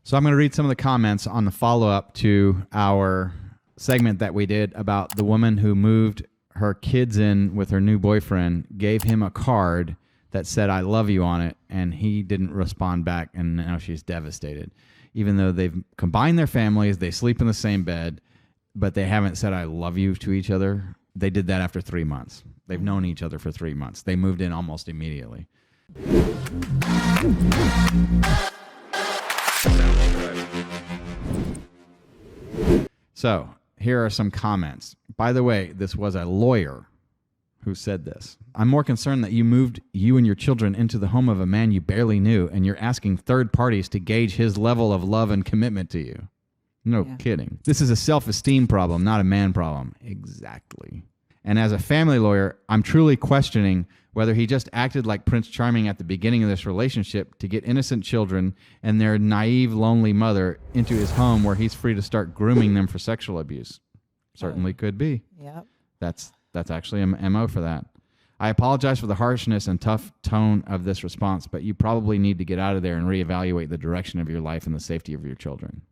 So I'm going to read some of the comments on the follow-up to our segment that we did about the woman who moved her kids in with her new boyfriend, gave him a card that said, "I love you" on it, and he didn't respond back, and now she's devastated. Even though they've combined their families, they sleep in the same bed, but they haven't said "I love you" to each other. They did that after 3 months. They've known each other for 3 months. They moved in almost immediately. So here are some comments. By the way, this was a lawyer who said this. "I'm more concerned that you moved you and your children into the home of a man you barely knew, and you're asking third parties to gauge his level of love and commitment to you." No kidding. This is a self-esteem problem, not a man problem. Exactly. And as a family lawyer, I'm truly questioning whether he just acted like Prince Charming at the beginning of this relationship to get innocent children and their naive, lonely mother into his home where he's free to start grooming them for sexual abuse. Certainly could be. Yep. That's actually an MO for that. "I apologize for the harshness and tough tone of this response, but you probably need to get out of there and reevaluate the direction of your life and the safety of your children.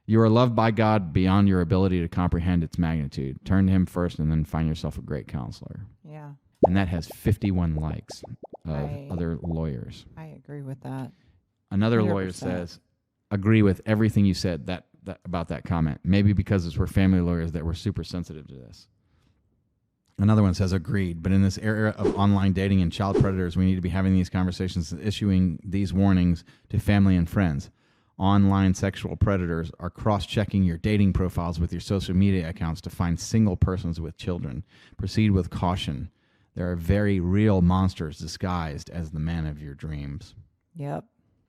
You are loved by God beyond your ability to comprehend its magnitude. Turn to him first and then find yourself a great counselor." Yeah. And that has 51 likes of other lawyers. I agree with that. Another lawyer 100%. says, "Agree with everything you said that about that comment. Maybe because we're family lawyers that we're super sensitive to this." Another one says, "Agreed. But in this era of online dating and child predators, we need to be having these conversations and issuing these warnings to family and friends. Online sexual predators are cross-checking your dating profiles with your social media accounts to find single persons with children. Proceed with caution. There are very real monsters disguised as the man of your dreams." Yep.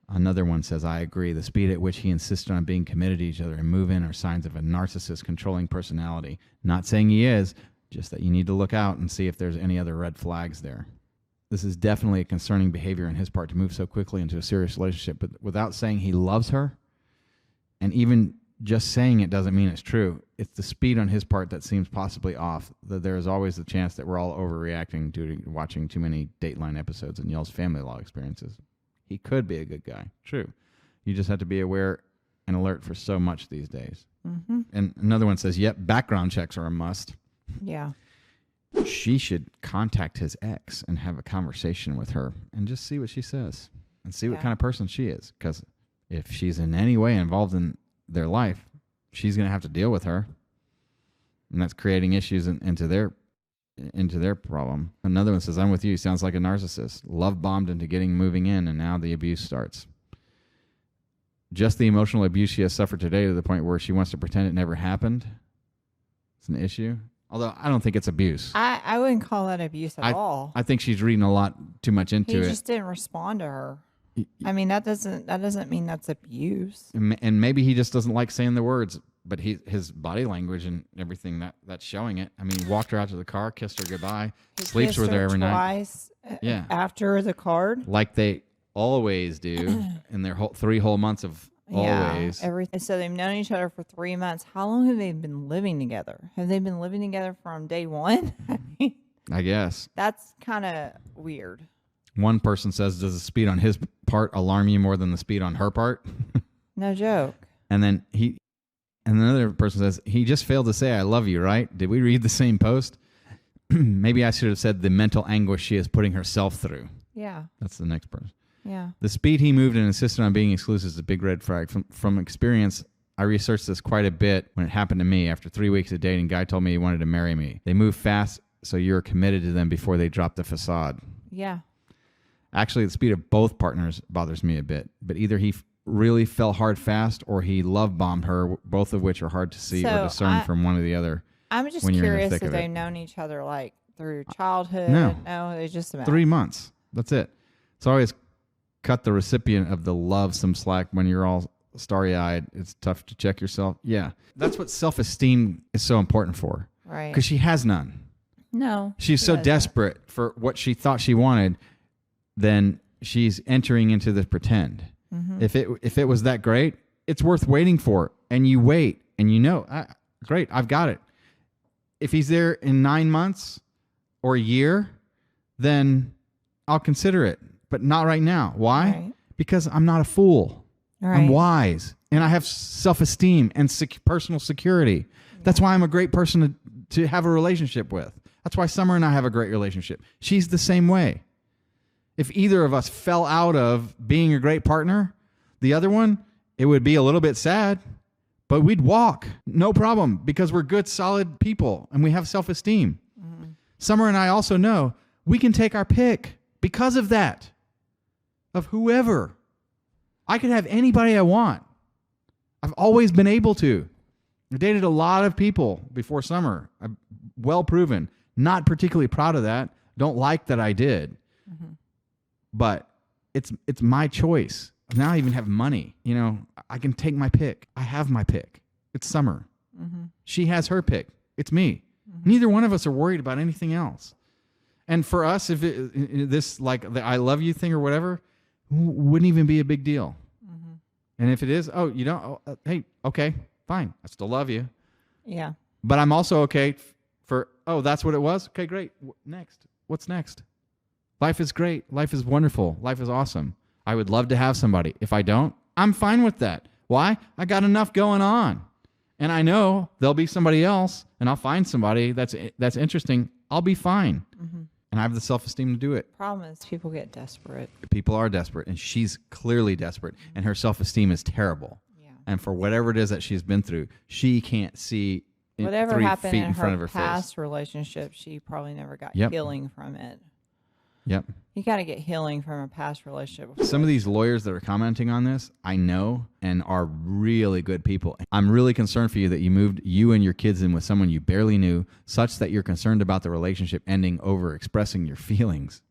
Another one says, "I agree. The speed at which he insisted on being committed to each other and move in are signs of a narcissist controlling personality. Not saying he is, just that you need to look out and see if there's any other red flags there. This is definitely a concerning behavior on his part to move so quickly into a serious relationship, but without saying he loves her, and even just saying it doesn't mean it's true. It's the speed on his part that seems possibly off, that there is always the chance that we're all overreacting due to watching too many Dateline episodes and y'all's family law experiences. He could be a good guy. True. You just have to be aware and alert for so much these days." Mm-hmm. And another one says, "Yep, background checks are a must." Yeah. She should contact his ex and have a conversation with her and just see what she says and see what kind of person she is. Because if she's in any way involved in their life, she's going to have to deal with her. And that's creating issues into their problem. Another one says, "I'm with you. Sounds like a narcissist. Love bombed into moving in, and now the abuse starts. Just the emotional abuse she has suffered today to the point where she wants to pretend it never happened. It's an issue. Although I don't think it's abuse. I wouldn't call that abuse at all. I think she's reading a lot too much into it. He just didn't respond to her. I mean, that doesn't mean that's abuse. And maybe he just doesn't like saying the words, but his body language and everything that's showing it. I mean, he walked her out to the car, kissed her goodbye, sleeps with her every night. Yeah. After the card, like they always do in their 3 whole months of always. Everything. So they've known each other for 3 months. How long have they been living together? Have they been living together from day one? I guess that's kind of weird. One person says, "Does the speed on his part alarm you more than the speed on her part?" No joke. And then another person says, "He just failed to say I love you, right? Did we read the same post? Maybe I should have said the mental anguish she is putting herself through." Yeah. That's the next person. Yeah. "The speed he moved and insisted on being exclusive is a big red flag. From experience, I researched this quite a bit when it happened to me. After 3 weeks of dating, guy told me he wanted to marry me. They move fast, so you're committed to them before they drop the facade. Yeah. Actually, the speed of both partners bothers me a bit, but either he really fell hard fast or he love bombed her, both of which are hard to see or discern from one or the other. I'm just curious if they've known each other like through childhood. No, it's just about 3 months. That's it. It's always cut the recipient of the love some slack when you're all starry-eyed. It's tough to check yourself. Yeah, that's what self-esteem is so important for. Right. Because she has none. No. She's so desperate for what she thought she wanted, then she's entering into the pretend. Mm-hmm. If it was that great, it's worth waiting for. And you wait, and you know, great, I've got it. If he's there in 9 months or a year, then I'll consider it. But not right now. Why? Right. Because I'm not a fool. I'm wise, and I have self-esteem and personal security. That's why I'm a great person to have a relationship with. That's why Summer and I have a great relationship. She's the same way. If either of us fell out of being a great partner, the other one, it would be a little bit sad, but we'd walk. No problem, because we're good, solid people, and we have self-esteem. Mm-hmm. Summer and I also know we can take our pick because of that, of whoever. I could have anybody I want. I've always been able to. I dated a lot of people before Summer. I'm well proven. Not particularly proud of that. Don't like that I did. Mm-hmm. But it's my choice. Now I even have money. You know, I can take my pick. I have my pick. It's Summer. Mm-hmm. She has her pick. It's me. Mm-hmm. Neither one of us are worried about anything else. And for us, if this like the I love you thing or whatever, wouldn't even be a big deal. Mm-hmm. And if it is, oh, you don't, hey, okay, fine. I still love you. Yeah. But I'm also okay for, oh, that's what it was? Okay, great. Next. What's next? Life is great. Life is wonderful. Life is awesome. I would love to have somebody. If I don't, I'm fine with that. Why? I got enough going on. And I know there'll be somebody else, and I'll find somebody that's interesting. I'll be fine. Mm-hmm. And I have the self-esteem to do it. Problem is people get desperate. People are desperate, and she's clearly desperate, and her self-esteem is terrible. Yeah. And for whatever it is that she's been through, she can't see whatever 3 happened feet in in front of her her past face. relationship, she probably never got Yep. healing from it. Yep. You got to get healing from a past relationship. Some of these lawyers that are commenting on this, I know, and are really good people. I'm really concerned for you that you moved you and your kids in with someone you barely knew, such that you're concerned about the relationship ending over expressing your feelings.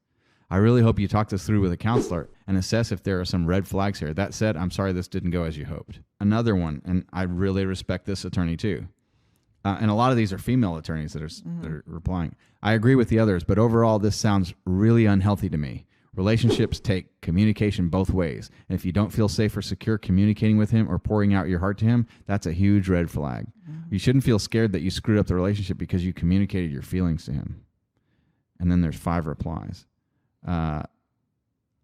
I really hope you talk this through with a counselor and assess if there are some red flags here. That said, I'm sorry this didn't go as you hoped. Another one, and I really respect this attorney too. And a lot of these are female attorneys that are replying. I agree with the others, but overall, this sounds really unhealthy to me. Relationships take communication both ways. And if you don't feel safe or secure communicating with him or pouring out your heart to him, that's a huge red flag. You shouldn't feel scared that you screwed up the relationship because you communicated your feelings to him. And then there's 5 replies. I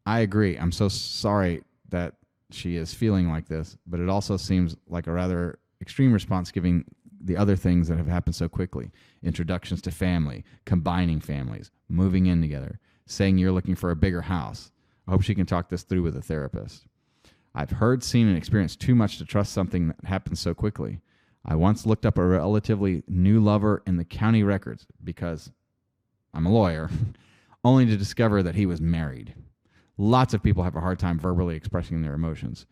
agree. I'm so sorry that she is feeling like this, but it also seems like a rather extreme response given the other things that have happened so quickly. Introductions to family, combining families, moving in together, saying you're looking for a bigger house. I hope she can talk this through with a therapist. I've heard, seen, and experienced too much to trust something that happens so quickly. I once looked up a relatively new lover in the county records because I'm a lawyer, only to discover that he was married. Lots of people have a hard time verbally expressing their emotions.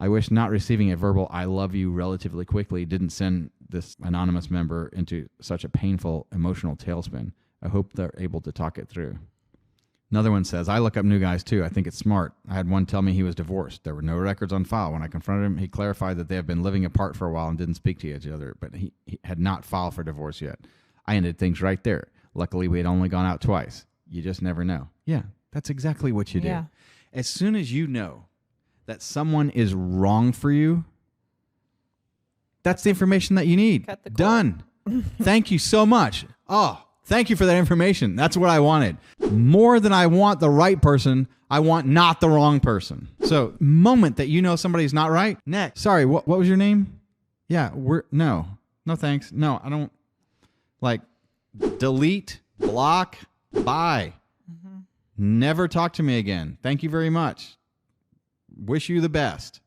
I wish not receiving a verbal I love you relatively quickly didn't send this anonymous member into such a painful emotional tailspin. I hope they're able to talk it through. Another one says, I look up new guys too. I think it's smart. I had one tell me he was divorced. There were no records on file. When I confronted him, he clarified that they have been living apart for a while and didn't speak to each other, but he had not filed for divorce yet. I ended things right there. Luckily, we had only gone out twice. You just never know. Yeah, that's exactly what you do. As soon as you know that someone is wrong for you, that's the information that you need. Done. Thank you so much. Oh, thank you for that information. That's what I wanted. More than I want the right person, I want not the wrong person. So, moment that you know somebody's not right, next. Sorry, what was your name? Yeah, no thanks. No, I don't, like, delete, block, bye. Mm-hmm. Never talk to me again. Thank you very much. Wish you the best.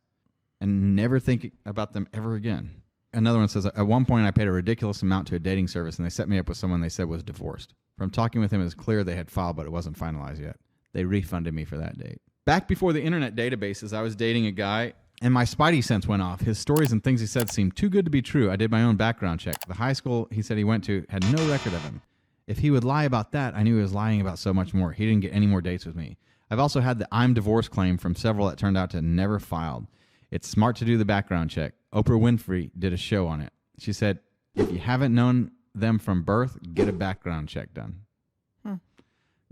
And never think about them ever again. Another one says, at one point I paid a ridiculous amount to a dating service and they set me up with someone they said was divorced. From talking with him, it was clear they had filed, but it wasn't finalized yet. They refunded me for that date. Back before the internet databases, I was dating a guy and my spidey sense went off. His stories and things he said seemed too good to be true. I did my own background check. The high school he said he went to had no record of him. If he would lie about that, I knew he was lying about so much more. He didn't get any more dates with me. I've also had the I'm divorced claim from several that turned out to never filed. It's smart to do the background check. Oprah Winfrey did a show on it. She said, if you haven't known them from birth, get a background check done.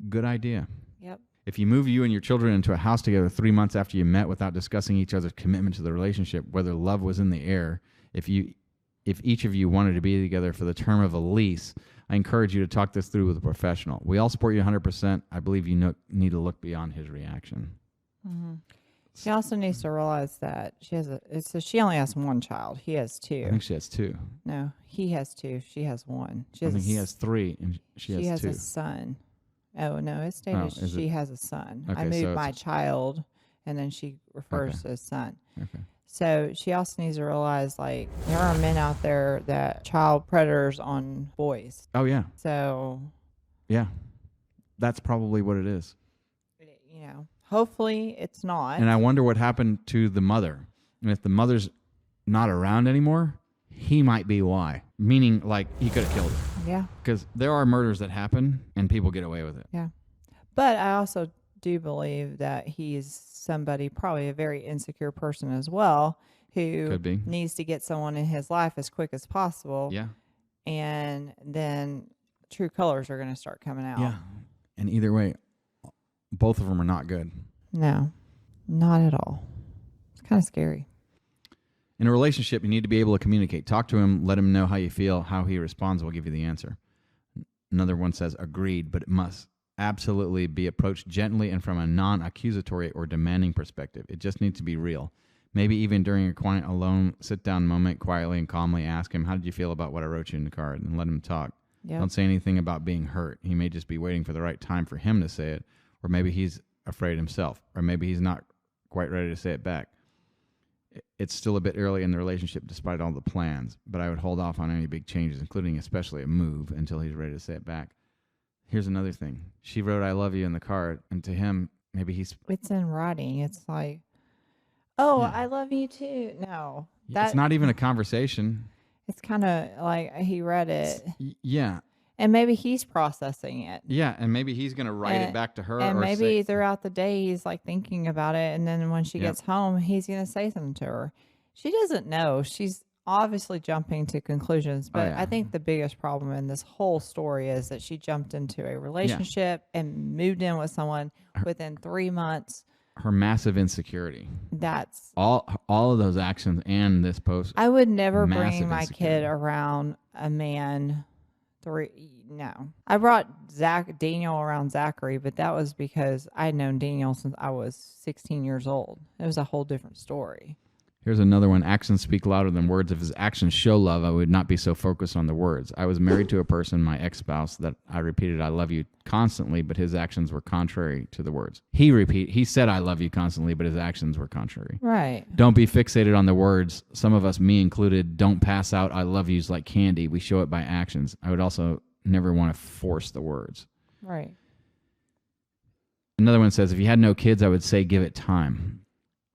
Good idea. Yep. If you move you and your children into a house together 3 months after you met without discussing each other's commitment to the relationship, whether love was in the air, if each of you wanted to be together for the term of a lease, I encourage you to talk this through with a professional. We all support you 100%. I believe you need to look beyond his reaction. Mm-hmm. She also needs to realize that she only has one child. He has I two. think she has 2. No, he has 2. She has 1. I think he has 3 and she has 2. a son. Oh no, it stated is she it? has a son. I Okay, moved so my it's- child, and then she refers to his son. Okay. So she also needs to realize, like, there are men out there that child predators on boys. Oh yeah. So, Yeah. That's probably what it is. you know, hopefully it's not. And I wonder what happened to the mother. And if the mother's not around anymore, he might be why. Meaning, like, he could have killed her. Yeah. Because there are murders that happen and people get away with it. Yeah. But I also do believe that he's somebody, probably a very insecure person as well, who Could be. needs to get someone in his life as quick as possible. Yeah. And then true colors are going to start coming out. Yeah. And either way, both of them are not good. No, not at all. It's kind of scary. In a relationship, you need to be able to communicate. Talk to him, let him know how you feel, how he responds will give you the answer. Another one says, agreed, but it must absolutely be approached gently and from a non-accusatory or demanding perspective. It just needs to be real. Maybe even during a quiet, alone, sit-down moment, quietly and calmly ask him, how did you feel about what I wrote you in the card? And let him talk. Yep. Don't say anything about being hurt. He may just be waiting for the right time for him to say it, or maybe he's afraid himself, or maybe he's not quite ready to say it back. It's still a bit early in the relationship despite all the plans, but I would hold off on any big changes, including especially a move, until he's ready to say it back. Here's another thing. She wrote, I love you in the card, and to him, maybe he's... It's in writing. It's like, oh, Yeah. I love you too. No. It's not even a conversation. It's kind of like he read it. Yeah. And maybe he's processing it. Yeah, and maybe he's going to write it back to her. And or maybe say, throughout the day he's like thinking about it, and then when she gets home, he's going to say something to her. She doesn't know. She's obviously jumping to conclusions, but I think the biggest problem in this whole story is that she jumped into a relationship and moved in with someone within 3 months. her massive insecurity. That's all of those actions and this post. I would never massive bring my insecurity. kid around a man. No, I brought Daniel around Zachary, but that was because I'd known Daniel since I was 16 years old. It was a whole different story. Here's another one. Actions speak louder than words. If his actions show love, I would not be so focused on the words. I was married to a person, my ex-spouse, that I repeated I love you constantly, but his actions were contrary to the words. He said I love you constantly, but his actions were contrary. Right. Don't be fixated on the words. Some of us, me included, don't pass out I love yous like candy. We show it by actions. I would also never want to force the words. Right. Another one says, if you had no kids, I would say give it time.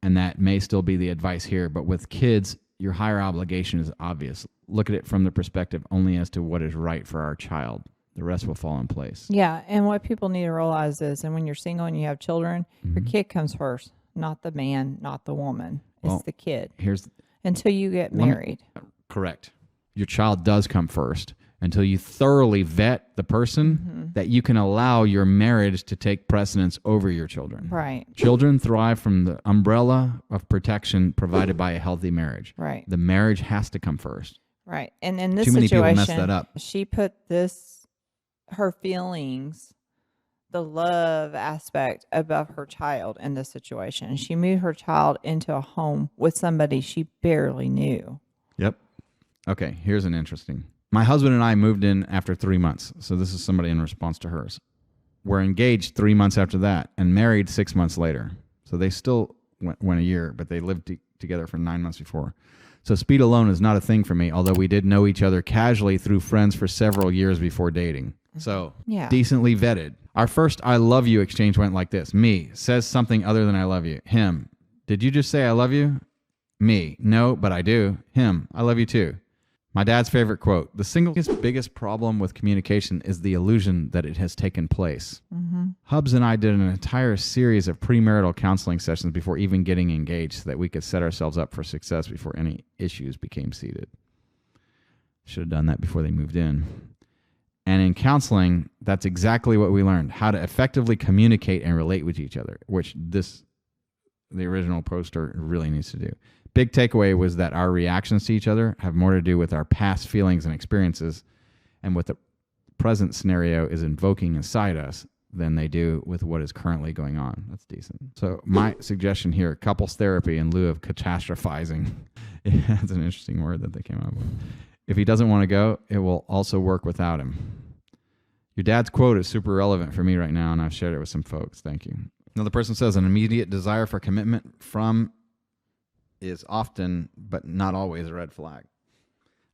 And that may still be the advice here. But with kids, your higher obligation is obvious. Look at it from the perspective only as to what is right for our child. The rest will fall in place. Yeah. And what people need to realize is, and when you're single and you have children, your kid comes first, not the man, not the woman. It's the kid. Until you get married. Correct. Your child does come first until you thoroughly vet the person that you can allow your marriage to take precedence over your children. Right. Children thrive from the umbrella of protection provided by a healthy marriage. Right. The marriage has to come first. Right. And in this Too many situation, people mess that up. she put her feelings, the love aspect above her child in this situation. She moved her child into a home with somebody she barely knew. Yep. Okay, here's an interesting. My husband and I moved in after 3 months. So this is somebody in response to hers. We're engaged 3 months after that and married 6 months later. So they still went a year, but they lived together for 9 months before. So speed alone is not a thing for me, although we did know each other casually through friends for several years before dating. So decently vetted. Our first I love you exchange went like this. Me, says something other than I love you. Him, did you just say I love you? Me, no, but I do. Him, I love you too. My dad's favorite quote, the single biggest problem with communication is the illusion that it has taken place. Hubs and I did an entire series of premarital counseling sessions before even getting engaged so that we could set ourselves up for success before any issues became seated. Should have done that before they moved in. And in counseling, that's exactly what we learned, how to effectively communicate and relate with each other, which the original poster really needs to do. Big takeaway was that our reactions to each other have more to do with our past feelings and experiences and what the present scenario is invoking inside us than they do with what is currently going on. That's decent. So my suggestion here, couples therapy in lieu of catastrophizing. That's an interesting word that they came up with. If he doesn't want to go, it will also work without him. Your dad's quote is super relevant for me right now, and I've shared it with some folks. Thank you. Another person says an immediate desire for commitment from is often, but not always, a red flag.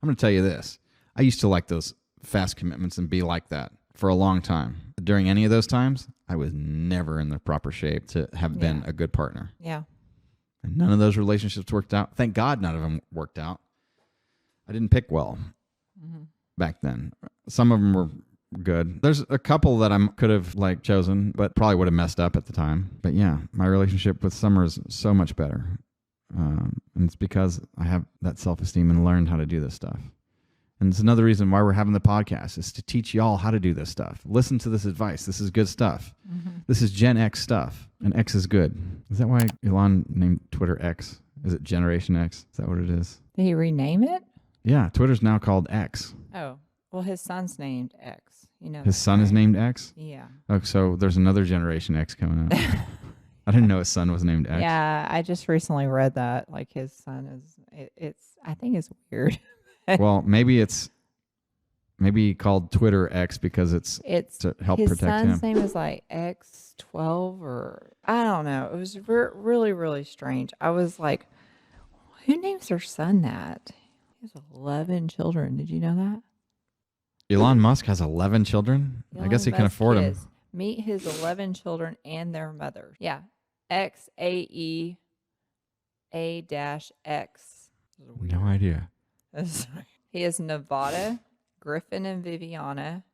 I'm going to tell you this. I used to like those fast commitments and be like that for a long time. During any of those times, I was never in the proper shape to have been a good partner. Yeah. And none of those relationships worked out. Thank God none of them worked out. I didn't pick well back then. Some of them were good. There's a couple that I could have chosen, but probably would have messed up at the time. But yeah, my relationship with Summer is so much better. And it's because I have that self-esteem and learned how to do this stuff. And it's another reason why we're having the podcast, is to teach y'all how to do this stuff. Listen to this advice. This is good stuff. This is Gen X stuff, and X is good. Is that why Elon named Twitter X? Is it Generation X? Is that what it is? Did he rename it? Yeah, Twitter's now called X. Oh, well, his son's named X. You know, his son is named X? Yeah. Oh, so there's another Generation X coming up. I didn't know his son was named X. Yeah, I just recently read that. Like, his son is, I think it's weird. Well, maybe he called Twitter X because it's to help protect him. His son's name is like X12 or I don't know. It was really, really strange. I was like, who names their son that? He has 11 children. Did you know that? Elon Musk has 11 children? I guess he can afford them. Meet his 11 children and their mother. Yeah. XAE A-X. No idea. He is Nevada, Griffin and Viviana,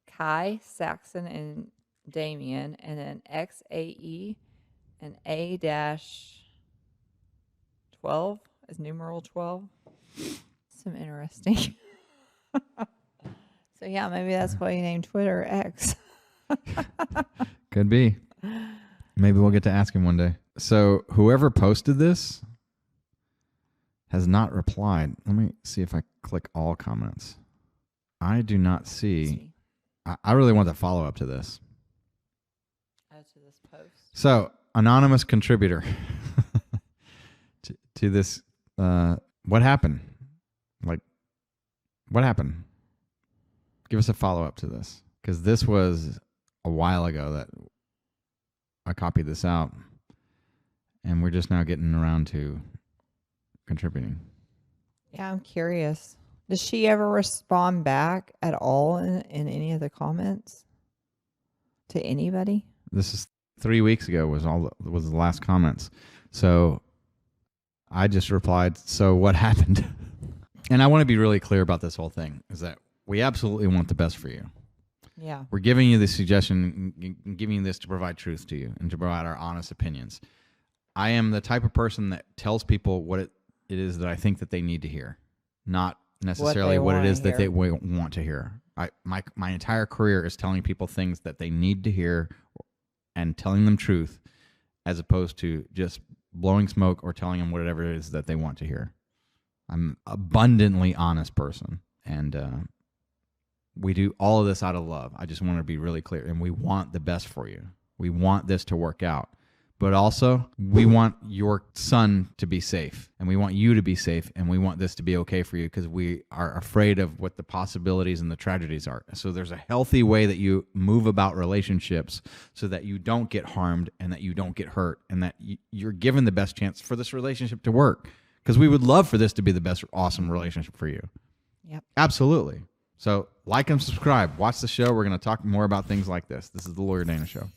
Kai, Saxon, and Damien, and then XAE and A-12 is numeral 12. Some interesting. So yeah, maybe that's why you named Twitter X. Could be. Maybe we'll get to ask him one day. So whoever posted this has not replied. Let me see if I click all comments. I do not see. I really want the follow up to this. To this post. So, anonymous contributor to this. What happened? What happened? Give us a follow up to this, because this was a while ago that I copied this out, and we're just now getting around to contributing. Yeah, I'm curious. Does she ever respond back at all in any of the comments to anybody? This is 3 weeks ago was the last comments. So I just replied, so what happened? And I want to be really clear about this whole thing, is that we absolutely want the best for you. Yeah. We're giving you this suggestion, giving you this to provide truth to you and to provide our honest opinions. I am the type of person that tells people what it is that I think that they need to hear, not necessarily what it is that they want to hear. My entire career is telling people things that they need to hear and telling them truth, as opposed to just blowing smoke or telling them whatever it is that they want to hear. I'm an abundantly honest person, and we do all of this out of love. I just want to be really clear, and we want the best for you. We want this to work out. But also, we want your son to be safe, and we want you to be safe, and we want this to be okay for you, because we are afraid of what the possibilities and the tragedies are. So there's a healthy way that you move about relationships so that you don't get harmed and that you don't get hurt, and that you're given the best chance for this relationship to work, because we would love for this to be the best awesome relationship for you. Yep. Absolutely. So like and subscribe. Watch the show. We're going to talk more about things like this. This is the Lawyer Dana Show.